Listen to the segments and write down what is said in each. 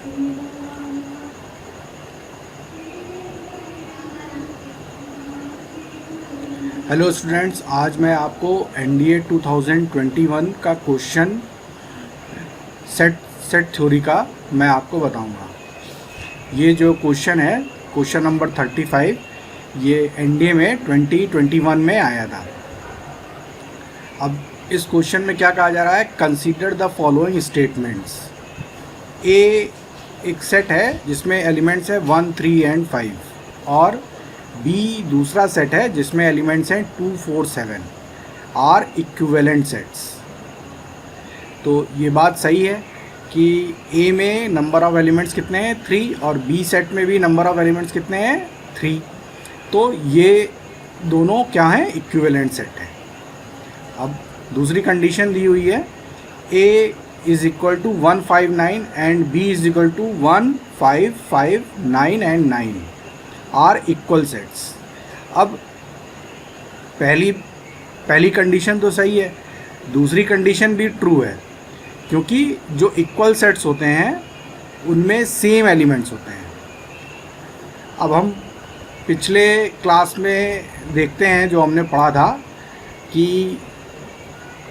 Hello students, आज मैं आपको एनडीए 2021 का क्वेश्चन सेट थ्योरी का मैं आपको बताऊंगा। ये जो क्वेश्चन है, क्वेश्चन नंबर 35, ये एनडीए में 2021 में आया था। अब इस क्वेश्चन में क्या कहा जा रहा है? Consider the following statements. A एक सेट है जिसमें एलिमेंट्स है 1, 3 एंड 5, और बी दूसरा सेट है जिसमें एलिमेंट्स हैं 2, 4, 7 आर इक्विवेलेंट सेट्स। तो ये बात सही है कि ए में नंबर ऑफ एलिमेंट्स कितने हैं? 3, और बी सेट में भी नंबर ऑफ एलिमेंट्स कितने हैं? 3। तो ये दोनों क्या हैं? इक्विवेलेंट सेट है। अब दूसरी कंडीशन दी हुई है, A is equal to 159 and B is equal to 1, 5, 5, 9 and 9 are equal sets. अब पहली कंडीशन तो सही है, दूसरी कंडीशन भी ट्रू है, क्योंकि जो इक्वल सेट्स होते हैं उनमें सेम एलिमेंट्स होते हैं। अब हम पिछले क्लास में देखते हैं, जो हमने पढ़ा था कि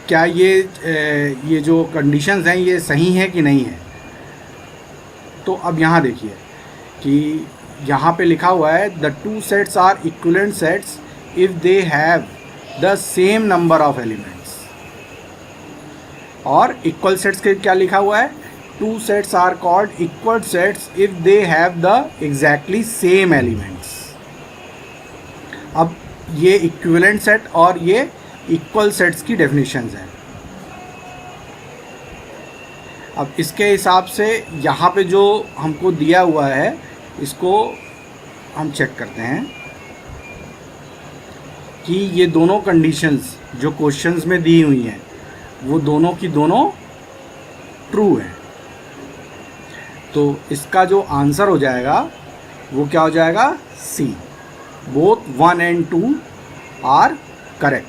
क्या ये जो कंडीशंस हैं ये सही हैं कि नहीं है। तो अब यहाँ देखिए कि यहाँ पे लिखा हुआ है the two sets are equivalent sets if they have the same number of elements. और इक्वल सेट्स के क्या लिखा हुआ है? Two sets are called equal sets if they have the exactly same elements. अब ये इक्विवेलेंट सेट और ये इक्वल सेट्स की डेफिनेशंस हैं। अब इसके हिसाब से यहाँ पे जो हमको दिया हुआ है इसको हम चेक करते हैं कि ये दोनों कंडीशंस जो क्वेश्चंस में दी हुई हैं वो दोनों की दोनों ट्रू हैं। तो इसका जो आंसर हो जाएगा वो क्या हो जाएगा? सी, बोथ 1 एंड 2 आर करेक्ट।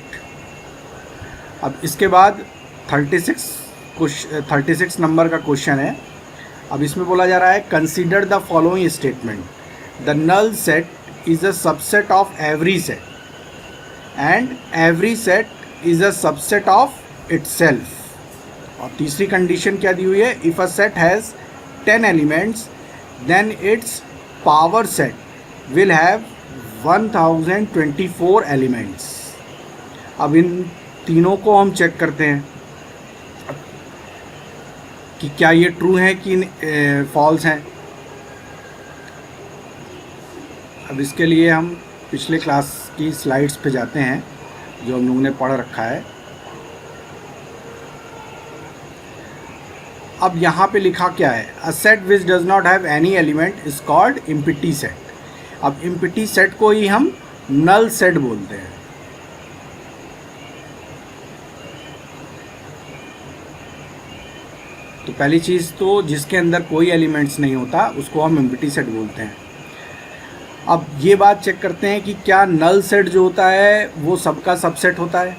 अब इसके बाद 36 नंबर का क्वेश्चन है। अब इसमें बोला जा रहा है consider the following statement, the null set is a subset of every set and every set is a subset of itself. और तीसरी कंडीशन क्या दी हुई है? If a set has 10 elements then its power set will have 1024 elements. अब इन तीनों को हम चेक करते हैं कि क्या ये ट्रू है कि फॉल्स हैं। अब इसके लिए हम पिछले क्लास की स्लाइड्स पे जाते हैं जो हम लोगों ने पढ़ रखा है। अब यहाँ पे लिखा क्या है? A set which does not have any element is called empty set. अब एम्प्टी सेट को ही हम नल सेट बोलते हैं। तो पहली चीज़ तो जिसके अंदर कोई एलिमेंट्स नहीं होता उसको हम एम्प्टी सेट बोलते हैं। अब ये बात चेक करते हैं कि क्या नल सेट जो होता है वो सबका सबसेट होता है।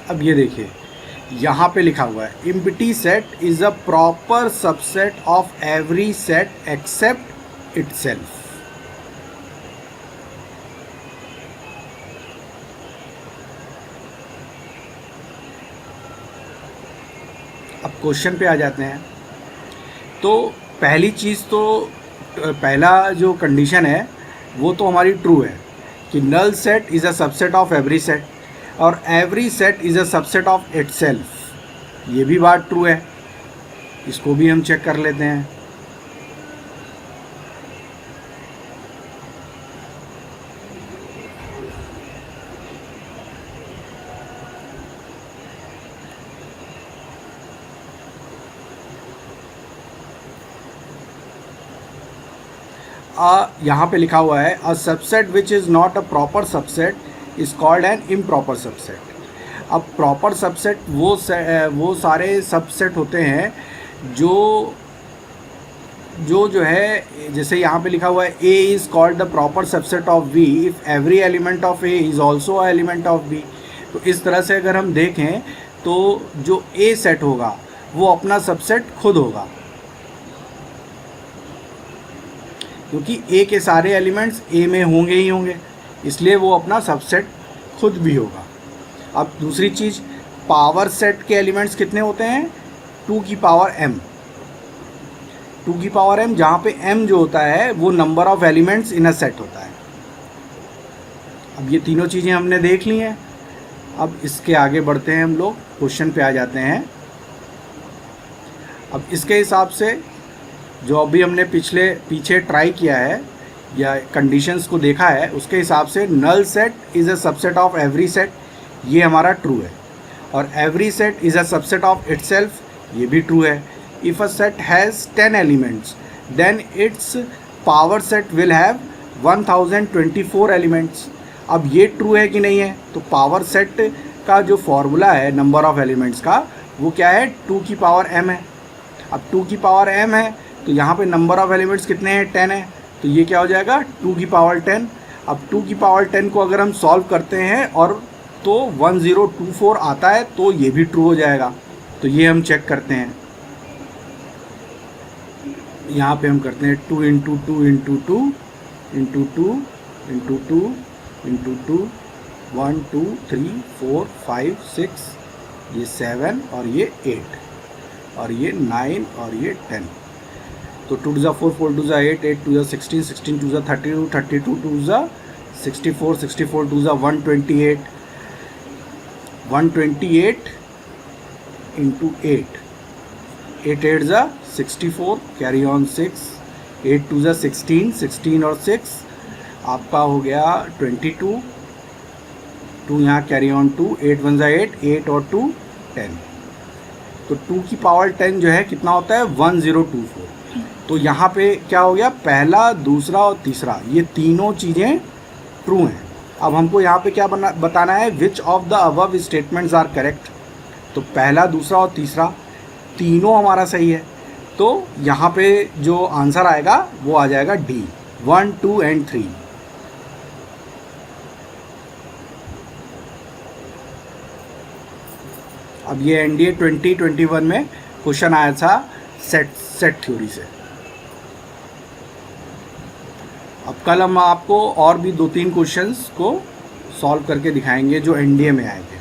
अब ये देखिए यहाँ पे लिखा हुआ है empty set is a proper subset of every set except itself. अब क्वेश्चन पे आ जाते हैं। तो पहली चीज़ तो पहला जो कंडीशन है वो तो हमारी ट्रू है कि null set is a subset of every set और every set is a subset of itself. ये भी बात ट्रू है, इसको भी हम चेक कर लेते हैं। यहाँ पे लिखा हुआ है a subset which is not a proper subset is called an improper subset. अब प्रॉपर सबसेट वो सारे सबसेट होते हैं जो है जैसे यहाँ पे लिखा हुआ है A is called the proper subset of B if every element of A is also a element of B. तो इस तरह से अगर हम देखें तो जो ए सेट होगा वो अपना सबसेट खुद होगा, क्योंकि ए के सारे एलिमेंट्स ए में होंगे ही होंगे, इसलिए वो अपना सबसेट खुद भी होगा। अब दूसरी चीज़, पावर सेट के एलिमेंट्स कितने होते हैं? 2 की पावर m। 2 की पावर m, जहाँ पे m जो होता है वो number of elements in a set होता है। अब ये तीनों चीज़ें हमने देख ली हैं। अब इसके आगे बढ़ते हैं, हम लोग क्वेश्चन पे आ जाते हैं। अब इसके हिसाब से जो अभी हमने पीछे ट्राई किया है या कंडीशंस को देखा है, उसके हिसाब से null set is a subset of every set, ये हमारा ट्रू है। और every set is a subset of itself, ये भी ट्रू है। If a set has 10 elements then its power set will have 1024 elements. अब ये ट्रू है कि नहीं है? तो पावर सेट का जो फॉर्मूला है नंबर ऑफ एलिमेंट्स का, वो क्या है? 2 की पावर m है। अब 2 की पावर m है तो यहाँ पे नंबर ऑफ एलिमेंट्स कितने हैं? 10 है, तो ये क्या हो जाएगा? 2 की पावर 10। अब 2 की पावर 10 को अगर हम सॉल्व करते हैं और तो 1024 आता है तो ये भी ट्रू हो जाएगा। तो ये हम चेक करते हैं, यहाँ पे हम करते हैं 2 into 2 into 2 into 2 into 2 into 2, 1 2 3 4 5 6, ये 7 और ये 8 और ये 9 और ये 10। तो 2 2 4 4 2 8 8 2 16 16 2 32 32 2 64 64 2 128 128 इंटू 8 8 8 64, कैरी ऑन 6, 8 2 16 16 और 6 आपका हो गया 22, 2 यहाँ कैरी ऑन 2, 8 1 8 8 और 2 10। तो 2 की पावर 10 जो है कितना होता है? 1024। तो यहाँ पे क्या हो गया? पहला, दूसरा और तीसरा, ये तीनों चीज़ें ट्रू हैं। अब हमको यहाँ पे क्या बताना है? Which of the above statements are correct. तो पहला, दूसरा और तीसरा तीनों हमारा सही है। तो यहाँ पे जो आंसर आएगा वो आ जाएगा डी, 1 2 एंड 3। अब ये एनडीए 2021 में क्वेश्चन आया था सेट थ्योरी से। अब कल हम आपको और भी 2-3 क्वेश्चंस को सॉल्व करके दिखाएंगे जो एनडीए में आए थे।